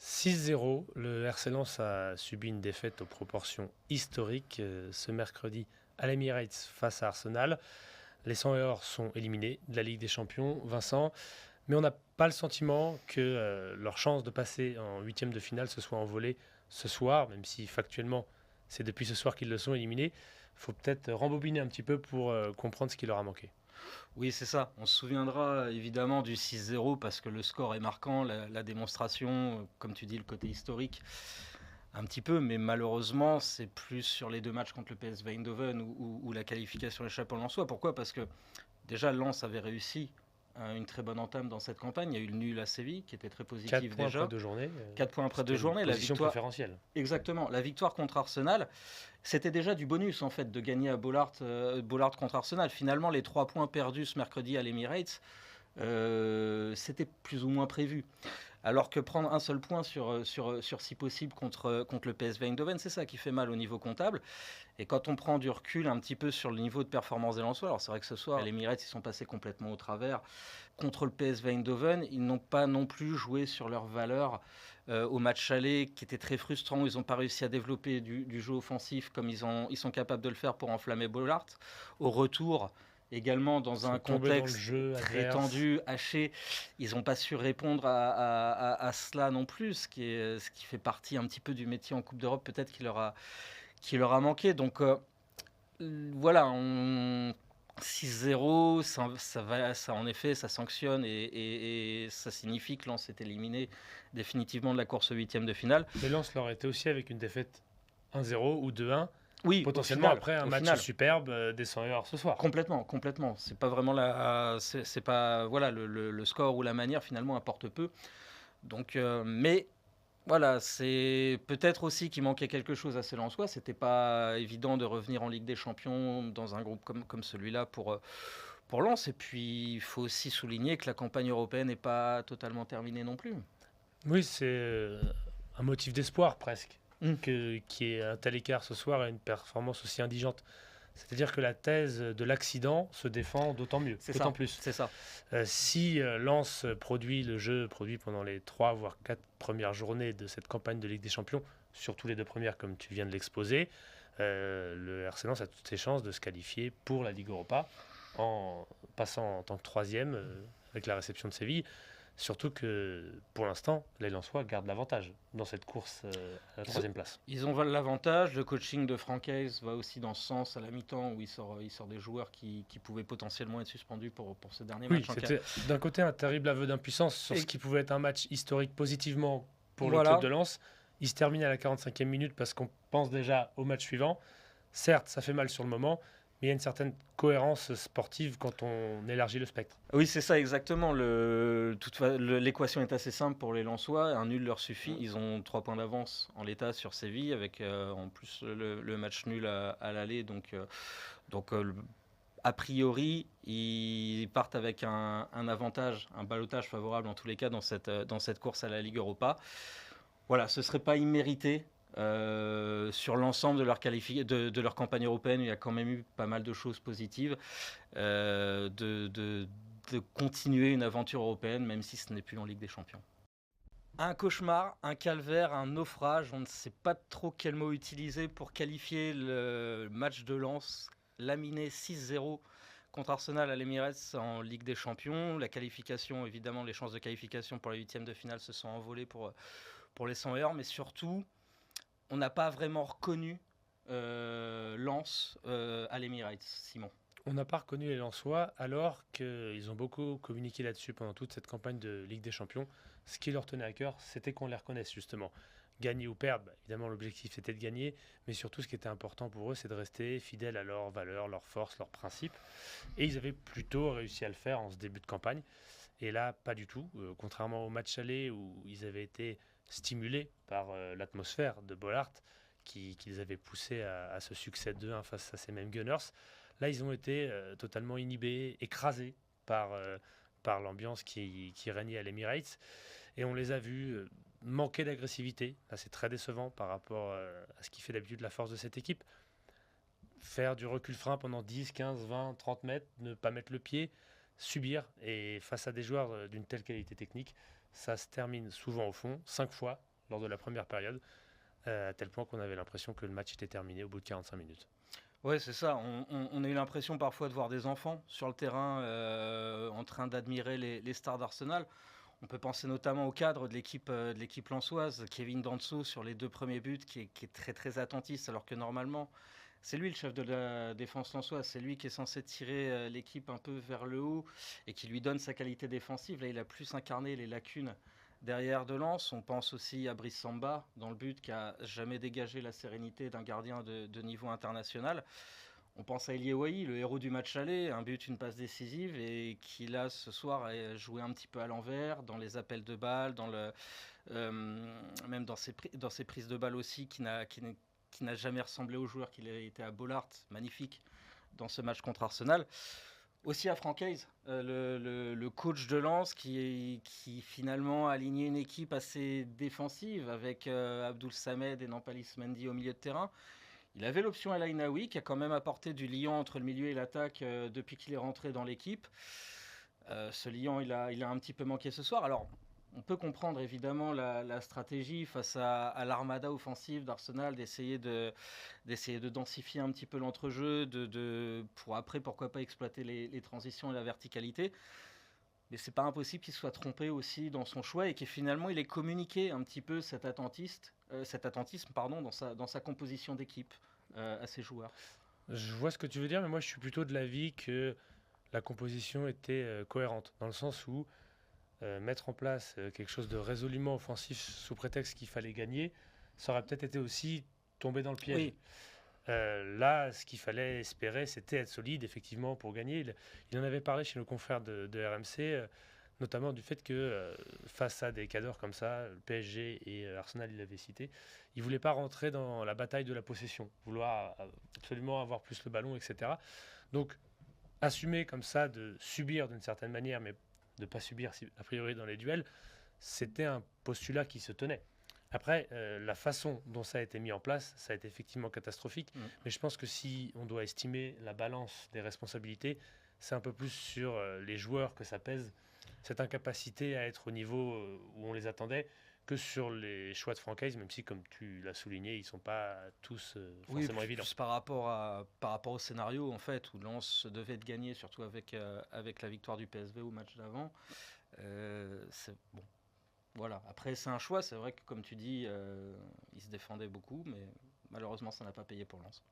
6-0, le RC Lens a subi une défaite aux proportions historiques ce mercredi à l'Emirates face à Arsenal. Les 100 et or sont éliminés de la Ligue des Champions, Vincent, mais on n'a pas le sentiment que leur chance de passer en huitième de finale se soit envolée ce soir, même si factuellement c'est depuis ce soir qu'ils le sont éliminés. Il faut peut-être rembobiner un petit peu pour comprendre ce qui leur a manqué. Oui, c'est ça. On se souviendra évidemment du 6-0 parce que le score est marquant, la démonstration, comme tu dis, le côté historique, un petit peu, mais malheureusement, c'est plus sur les deux matchs contre le PSV Eindhoven où la qualification échappe aux Lensois. Pourquoi ? Parce que déjà, Lens avait réussi une très bonne entame dans cette campagne. Il y a eu le nul à Séville qui était très 4 positif points après déjà. 2 journées. 4 points après C'était deux une journées. La position victoire, préférentielle. exactement. La victoire contre Arsenal, c'était déjà du bonus en fait de gagner à Bollard contre Arsenal. Finalement, les 3 points perdus ce mercredi à l'Emirates, c'était plus ou moins prévu. Alors que prendre un seul point sur si possible contre le PSV Eindhoven, c'est ça qui fait mal au niveau comptable. Et quand on prend du recul un petit peu sur le niveau de performance des Lensois, alors c'est vrai que ce soir, les Emirates, ils sont passés complètement au travers. Contre le PSV Eindhoven, ils n'ont pas non plus joué sur leur valeur au match aller, qui était très frustrant. Ils n'ont pas réussi à développer du jeu offensif comme ils sont capables de le faire pour enflammer Bollard. Au retour, également dans Ils un sont tombés dans le contexte jeu très adverse. tendu, haché, ils n'ont pas su répondre à cela non plus, ce qui fait partie un petit peu du métier en Coupe d'Europe, peut-être qui leur a manqué. Donc voilà, 6-0, ça en effet, ça sanctionne et ça signifie que Lens est éliminé définitivement de la course au huitième de finale. Mais Lens l'aurait été aussi avec une défaite 1-0 ou 2-1, Oui, potentiellement au final, après un au match final. superbe des 100 heures ce soir. Complètement. C'est pas vraiment c'est pas voilà le score ou la manière finalement importe peu. Donc, mais voilà, c'est peut-être aussi qu'il manquait quelque chose à ces Lensois. C'était pas évident de revenir en Ligue des Champions dans un groupe comme celui-là pour Lens. Et puis, il faut aussi souligner que la campagne européenne n'est pas totalement terminée non plus. Oui, c'est un motif d'espoir presque, Mm. qui est un tel écart ce soir et une performance aussi indigente. C'est-à-dire que la thèse de l'accident se défend d'autant mieux, C'est d'autant ça, plus. c'est ça. Si Lens produit le jeu produit pendant les 3 voire 4 premières journées de cette campagne de Ligue des Champions, surtout les 2 premières comme tu viens de l'exposer, le RC Lens a toutes ses chances de se qualifier pour la Ligue Europa en passant en tant que troisième avec la réception de Séville. Surtout que pour l'instant, les Lensois gardent l'avantage dans cette course à la troisième place. Ils ont l'avantage. Le coaching de Francaise va aussi dans ce sens à la mi-temps où il sort des joueurs qui pouvaient potentiellement être suspendus pour ce dernier Oui, match. c'était d'un côté un terrible aveu d'impuissance sur ce qui pouvait être un match historique positivement pour le club de Lens. Il se termine à la 45e minute parce qu'on pense déjà au match suivant. Certes, ça fait mal sur le moment, mais il y a une certaine cohérence sportive quand on élargit le spectre. Oui, c'est ça exactement. L'équation est assez simple pour les Lensois. Un nul leur suffit. Ils ont 3 points d'avance en l'état sur Séville, avec en plus le match nul à l'aller. Donc a priori, ils partent avec un avantage, un ballottage favorable en tous les cas dans cette course à la Ligue Europa. Voilà, ce ne serait pas immérité. Sur l'ensemble de leur campagne européenne, il y a quand même eu pas mal de choses positives. De continuer une aventure européenne, même si ce n'est plus en Ligue des Champions. Un cauchemar, un calvaire, un naufrage, on ne sait pas trop quel mot utiliser pour qualifier le match de Lens, laminé 6-0 contre Arsenal à l'Emirates en Ligue des Champions. La qualification, évidemment, les chances de qualification pour les huitièmes de finale se sont envolées pour les 100 heures, mais surtout, on n'a pas vraiment reconnu Lens à l'Emirates, Simon. On n'a pas reconnu les Lensois alors qu'ils ont beaucoup communiqué là-dessus pendant toute cette campagne de Ligue des Champions. Ce qui leur tenait à cœur, c'était qu'on les reconnaisse justement. Gagner ou perdre, évidemment l'objectif était de gagner, mais surtout ce qui était important pour eux, c'est de rester fidèles à leurs valeurs, leurs forces, leurs principes. Et ils avaient plutôt réussi à le faire en ce début de campagne. Et là, pas du tout. Contrairement au match aller où ils avaient été stimulés par l'atmosphère de Bollard, qui les avait poussés à ce succès 2-1 face à ces mêmes Gunners. Là, ils ont été totalement inhibés, écrasés par l'ambiance qui régnait à l'Emirates. Et on les a vus manquer d'agressivité. Là, c'est très décevant par rapport à ce qui fait d'habitude la force de cette équipe. Faire du recul-frein pendant 10, 15, 20, 30 mètres, ne pas mettre le pied, subir. Et face à des joueurs d'une telle qualité technique, ça se termine souvent au fond, 5 fois lors de la première période, à tel point qu'on avait l'impression que le match était terminé au bout de 45 minutes. Ouais, c'est ça. On a eu l'impression parfois de voir des enfants sur le terrain en train d'admirer les stars d'Arsenal. On peut penser notamment au cadre de l'équipe lensoise, Kevin Danso sur les 2 premiers buts, qui est très très attentiste, alors que normalement, c'est lui le chef de la défense lensoise, c'est lui qui est censé tirer l'équipe un peu vers le haut et qui lui donne sa qualité défensive. Là, il a plus incarné les lacunes derrière de Lens. On pense aussi à Brice Samba dans le but qui a jamais dégagé la sérénité d'un gardien de niveau international. On pense à Elie Wahi, le héros du match aller, un but, une passe décisive, et qui là ce soir a joué un petit peu à l'envers, dans les appels de balles, même dans ses prises de balles aussi, qui n'a jamais ressemblé au joueur qu'il a été à Bollaert, magnifique dans ce match contre Arsenal. Aussi à Franck Hayes, le coach de Lens qui finalement a aligné une équipe assez défensive avec Abdoul Samed et Nampalis Mendy au milieu de terrain. Il avait l'option El Ainaoui qui a quand même apporté du liant entre le milieu et l'attaque depuis qu'il est rentré dans l'équipe. Ce liant, il a un petit peu manqué ce soir. Alors, on peut comprendre évidemment la stratégie face à l'armada offensive d'Arsenal d'essayer de densifier un petit peu l'entrejeu, pour après, pourquoi pas, exploiter les transitions et la verticalité. Mais c'est pas impossible qu'il soit trompé aussi dans son choix et que finalement il ait communiqué un petit peu cet attentisme dans sa composition d'équipe à ses joueurs. Je vois ce que tu veux dire, mais moi je suis plutôt de l'avis que la composition était cohérente, dans le sens où mettre en place quelque chose de résolument offensif sous prétexte qu'il fallait gagner, ça aurait peut-être été aussi tomber dans le piège. Oui. Là, ce qu'il fallait espérer, c'était être solide, effectivement, pour gagner. Il en avait parlé chez nos confrères de RMC, notamment du fait que face à des cadors comme ça, le PSG et Arsenal, il l'avait cité, il ne voulait pas rentrer dans la bataille de la possession, vouloir absolument avoir plus le ballon, etc. Donc, assumer comme ça de subir d'une certaine manière, mais de ne pas subir a priori dans les duels, c'était un postulat qui se tenait. Après, la façon dont ça a été mis en place, ça a été effectivement catastrophique. Mais je pense que si on doit estimer la balance des responsabilités, c'est un peu plus sur les joueurs que ça pèse, cette incapacité à être au niveau où on les attendait, que sur les choix de Franck Hayes, même si, comme tu l'as souligné, ils ne sont pas tous forcément évidents. Par rapport au scénario, en fait, où Lens devait être gagné, surtout avec la victoire du PSV au match d'avant. C'est bon. Voilà. Après, c'est un choix. C'est vrai que, comme tu dis, il se défendait beaucoup, mais malheureusement, ça n'a pas payé pour Lens.